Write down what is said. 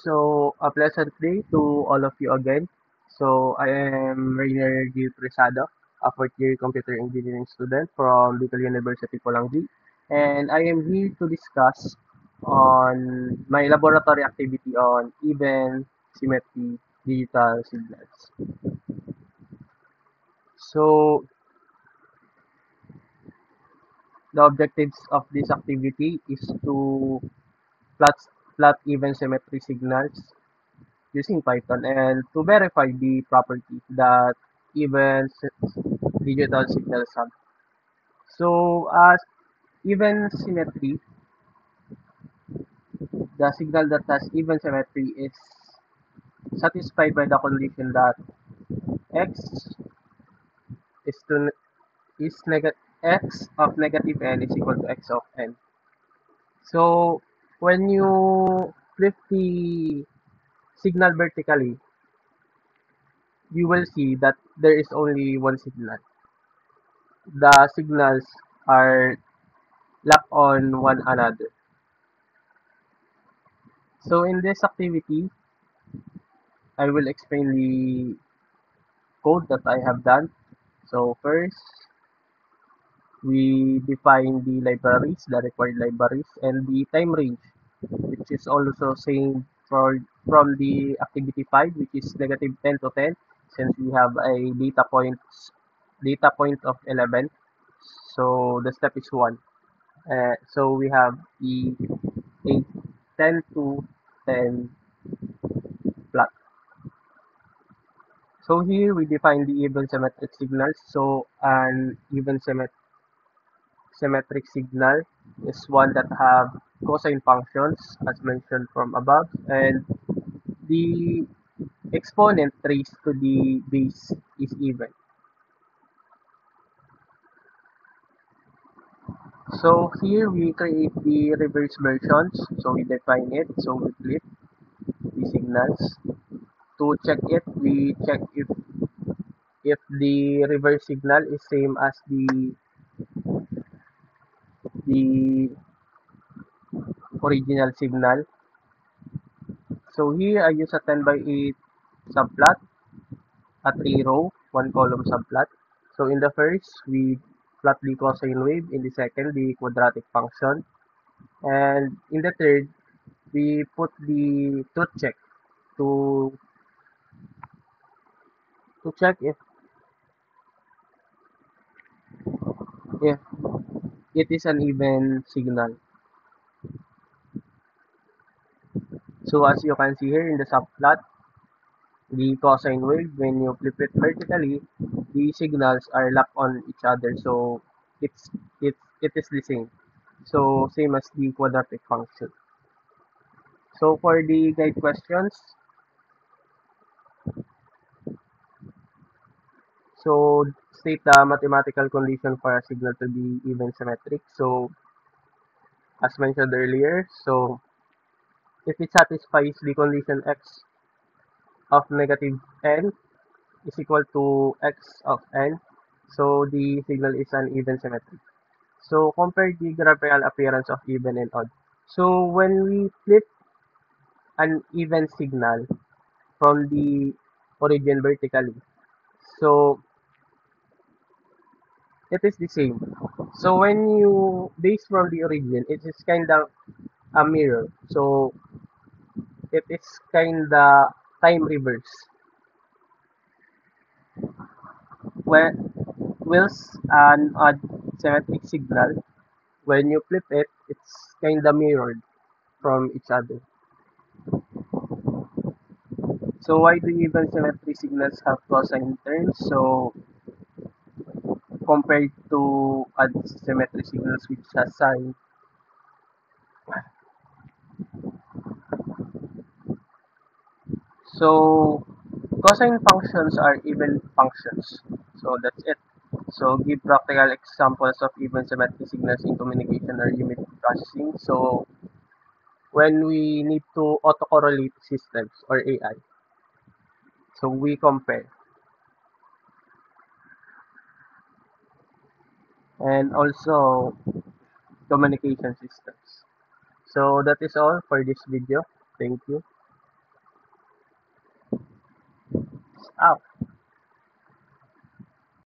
So, a pleasant day to all of you again. So, I am Rainer G. Presado, a fourth year computer engineering student from Bicol University, Pulangi, and I am here to discuss on my laboratory activity on even symmetry digital signals. So, the objectives of this activity is to plot, plot even symmetry signals using Python and to verify the property that even digital signals have. So as even symmetry, the signal that has even symmetry is satisfied by the condition that x is to is negative x of negative n is equal to x of n. So when you flip the signal vertically, you will see that there is only one signal. The signals are lock on one another. So in this activity, I will explain the code that I have done. So first, we define the libraries, the required libraries, and the time range, which is also same for from the activity 5, which is negative 10 to 10, since we have a data point of 11. So the step is 1. So we have the 8, 10 to 10 plot. So here we define the even symmetric signals. So an even symmetric signal is one that have cosine functions as mentioned from above, and the exponent raised to the base is even. So here we create the reverse versions. So we define it. So we flip the signals. To check it, we check if the reverse signal is same as the original signal. So here I use a 10 by 8 subplot, a 3 row, 1 column subplot. So in the first, we plot the cosine wave. In the second, the quadratic function. And in the third, we put the truth check to check if it is an even signal. So as you can see here in the subplot, the cosine wave, when you flip it vertically, the signals are locked on each other. So it's it is the same. So same as the quadratic function. So for the guide questions, so state the mathematical condition for a signal to be even symmetric. So as mentioned earlier, so if it satisfies the condition x of negative n is equal to x of n, so the signal is an even symmetric. So compare the graphical appearance of even and odd. So when we flip an even signal from the origin vertically, so it is the same. So when you base from the origin, it is kind of a mirror. So it is kind of time reverse. When whilst an odd symmetric signal, when you flip it, it's kind of mirrored from each other. So why do even symmetry signals have cosine terms? So compared to odd symmetry signals which has sine. So cosine functions are even functions. So that's it. So give practical examples of even symmetry signals in communication or image processing. So when we need to autocorrelate systems or AI, so we compare. And also communication systems. So that is all for this video. Thank you. out.